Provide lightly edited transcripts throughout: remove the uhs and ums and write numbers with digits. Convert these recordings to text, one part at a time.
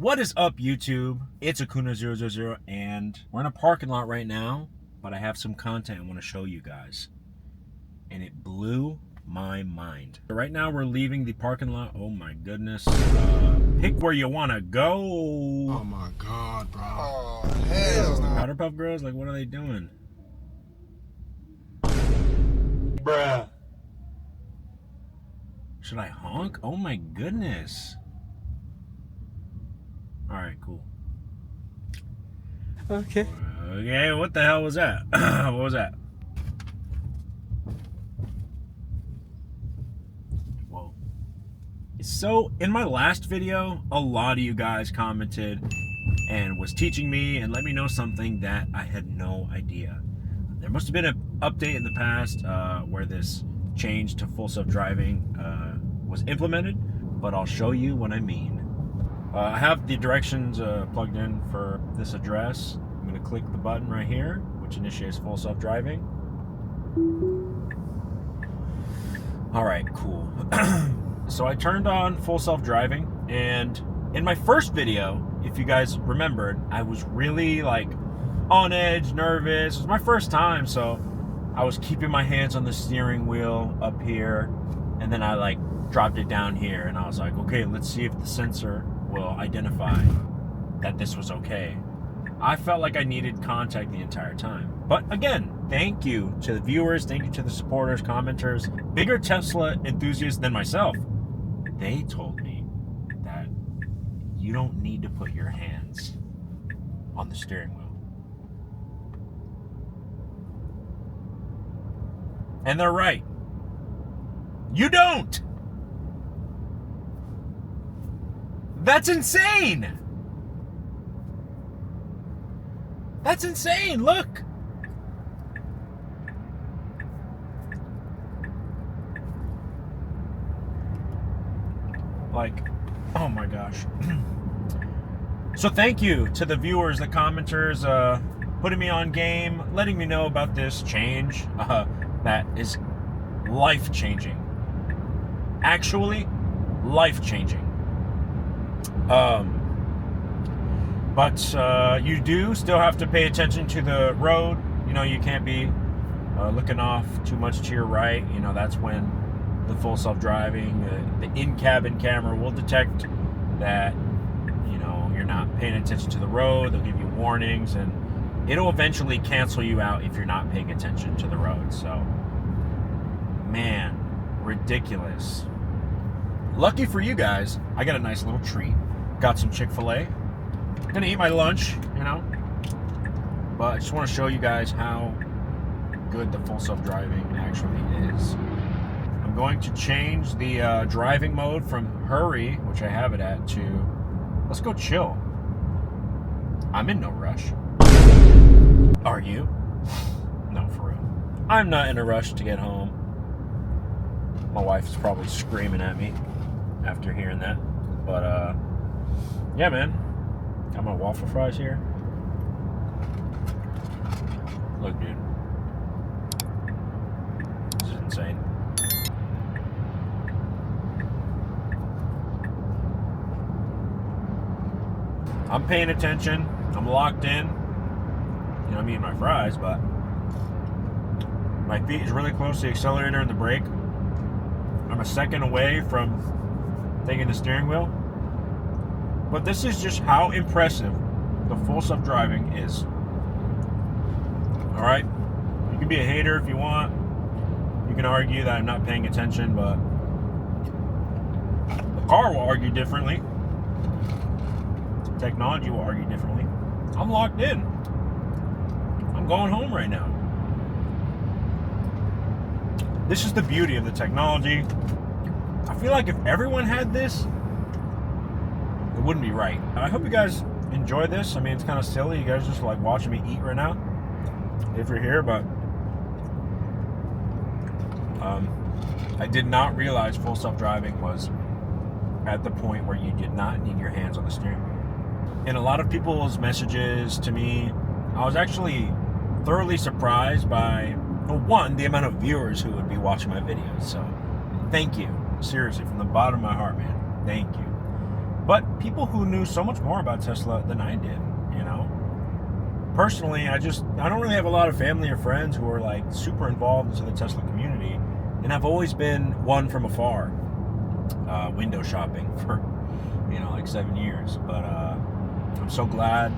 What is up, YouTube? It's Akuna000, and we're in a parking lot right now, but I have some content I want to show you guys. And it blew my mind. So right now, we're leaving the parking lot. Oh my goodness. Pick where you want to go. Oh my God, bro. Oh, hell no. Powder Puff Girls, like, what are they doing? Bruh. Should I honk? Oh my goodness. Alright, cool. Okay. Okay, what the hell was that? What was that? Whoa. So, in my last video, a lot of you guys commented and was teaching me and let me know something that I had no idea. There must have been an update in the past where this change to full self-driving was implemented, but I'll show you what I mean. I have the directions plugged in for this address. I'm going to click the button right here, which initiates full self-driving. All right, cool. So I turned on full self-driving, and in my first video, if you guys remembered, I was really like on edge, nervous. It was my first time, so I was keeping my hands on the steering wheel up here, and then I like dropped it down here, and I was like, okay, let's see if the sensor will identify that this was okay. I felt like I needed contact the entire time. But again, thank you to the viewers, thank you to the supporters, commenters, bigger Tesla enthusiasts than myself. They told me that you don't need to put your hands on the steering wheel. And they're right. You don't! That's insane! That's insane, look! Like, oh my gosh. So thank you to the viewers, the commenters, putting me on game, letting me know about this change that is life-changing. Actually, life-changing. But you do still have to pay attention to the road. You know, you can't be looking off too much to your right. You know, that's when the full self-driving, the in-cabin camera will detect that, you know, you're not paying attention to the road. They'll give you warnings, and it'll eventually cancel you out if you're not paying attention to the road. So, man, ridiculous. Lucky for you guys, I got a nice little treat. Got some Chick-fil-A. Gonna eat my lunch, you know. But I just want to show you guys how good the full self-driving actually is. I'm going to change the driving mode from hurry, which I have it at, to let's go chill. I'm in no rush. Are you? No, for real. I'm not in a rush to get home. My wife's probably screaming at me after hearing that. But, yeah, man. Got my waffle fries here. Look, dude. This is insane. I'm paying attention. I'm locked in. You know, I'm eating my fries, but my feet is really close to the accelerator and the brake. I'm a second away from taking the steering wheel. But this is just how impressive the full self-driving is. Alright? You can be a hater if you want. You can argue that I'm not paying attention, but the car will argue differently. Technology will argue differently. I'm locked in. I'm going home right now. This is the beauty of the technology. I feel like if everyone had this, it wouldn't be right. I hope you guys enjoy this. I mean, it's kind of silly. You guys just like watching me eat right now, if you're here, but I did not realize full self-driving was at the point where you did not need your hands on the steering wheel. In a lot of people's messages to me, I was actually thoroughly surprised by, well, one, the amount of viewers who would be watching my videos. So thank you. Seriously, from the bottom of my heart, man. Thank you. but people who knew so much more about Tesla than I did, you know. Personally, I don't really have a lot of family or friends who are like super involved into the Tesla community, and I've always been one from afar, window shopping for, you know, like 7 years. But I'm so glad,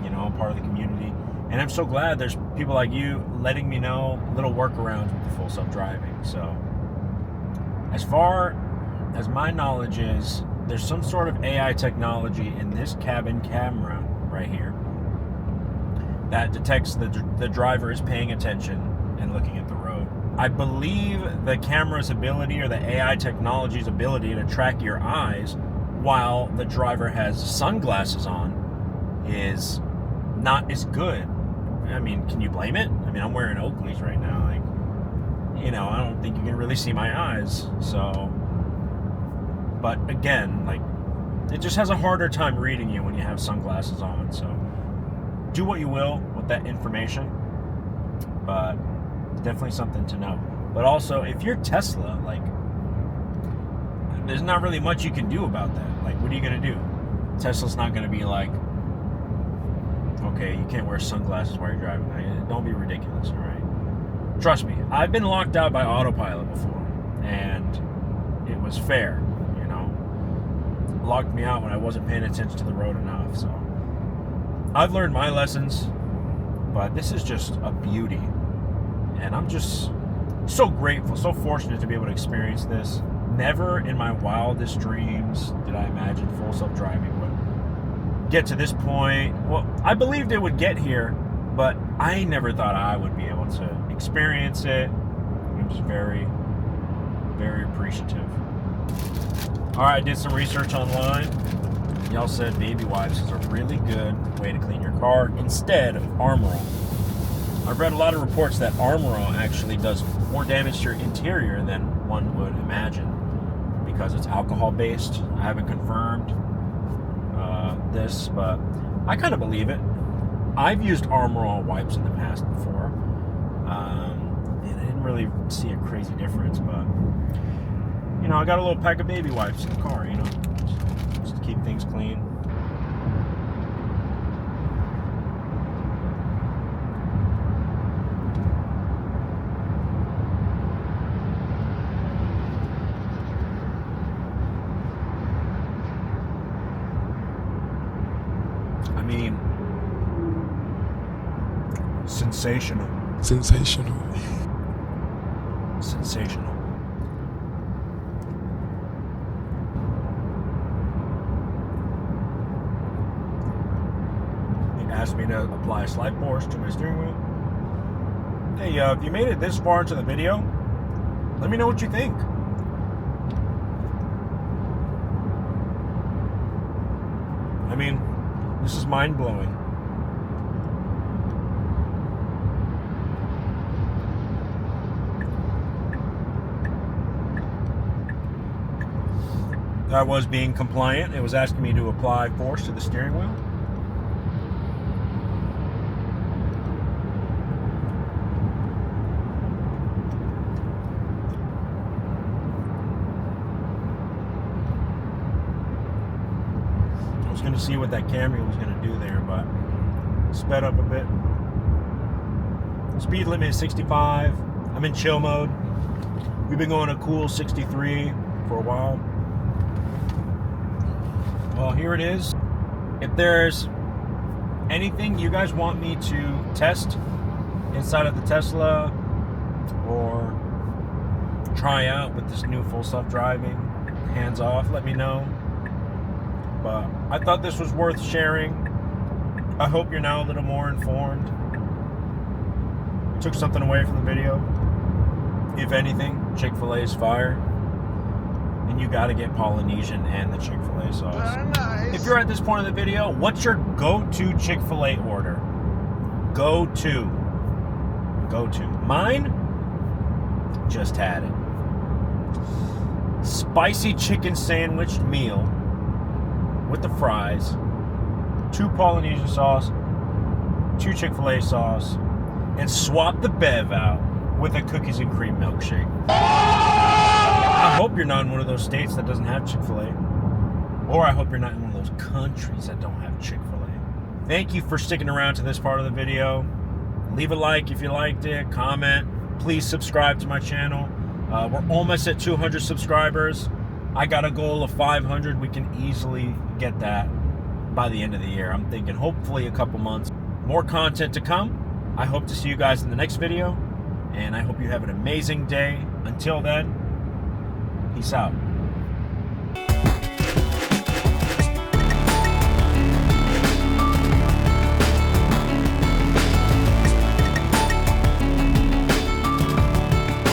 you know, I'm part of the community, and I'm so glad there's people like you letting me know little workarounds with the full self-driving. So, as far as my knowledge is, there's some sort of AI technology in this cabin camera right here that detects the driver is paying attention and looking at the road. I believe the camera's ability, or the AI technology's ability, to track your eyes while the driver has sunglasses on is not as good. I mean, can you blame it? I mean, I'm wearing Oakleys right now. Like, you know, I don't think you can really see my eyes. So, but again, like, it just has a harder time reading you when you have sunglasses on. So, do what you will with that information, but it's definitely something to know. But also, if you're Tesla, like, there's not really much you can do about that. Like, what are you going to do? Tesla's not going to be like, okay, you can't wear sunglasses while you're driving. Don't be ridiculous, all right? Trust me, I've been locked out by autopilot before, and it was fair, you know? It locked me out when I wasn't paying attention to the road enough, so I've learned my lessons, but this is just a beauty. And I'm just so grateful, so fortunate to be able to experience this. Never in my wildest dreams did I imagine full self-driving would get to this point. Well, I believed it would get here, but I never thought I would be able to experience it. I'm just very, very appreciative. All right, I did some research online. Y'all said baby wipes is a really good way to clean your car instead of Armor All. I've read a lot of reports that Armor All actually does more damage to your interior than one would imagine because it's alcohol-based. I haven't confirmed this, but I kind of believe it. I've used Armor All wipes in the past before, and I didn't really see a crazy difference, but, you know, I got a little pack of baby wipes in the car, you know, just to keep things clean. I mean, sensational. Sensational. Sensational. It asked me to apply a slight force to my steering wheel. Hey, if you made it this far into the video, let me know what you think. I mean, this is mind-blowing. I was being compliant. It was asking me to apply force to the steering wheel. I was going to see what that Camry was going to do there, but sped up a bit. Speed limit is 65. I'm in chill mode. We've been going a cool 63 for a while. Well, here it is. If there's anything you guys want me to test inside of the Tesla or try out with this new full self-driving, hands off, let me know. But I thought this was worth sharing. I hope you're now a little more informed. Took something away from the video. If anything, Chick-fil-A is fire. And you gotta get Polynesian and the Chick-fil-A sauce. Nice. If you're at this point of the video, what's your go-to Chick-fil-A order? Go-to. Mine? Just had it. Spicy chicken sandwich meal with the fries, 2 Polynesian sauce, 2 Chick-fil-A sauce, and swap the bev out with a cookies and cream milkshake. I hope you're not in one of those states that doesn't have Chick-fil-A. Or I hope you're not in one of those countries that don't have Chick-fil-A. Thank you for sticking around to this part of the video. Leave a like if you liked it, comment. Please subscribe to my channel. We're almost at 200 subscribers. I got a goal of 500. We can easily get that by the end of the year. I'm thinking hopefully a couple months. More content to come. I hope to see you guys in the next video, and I hope you have an amazing day. Until then, peace out.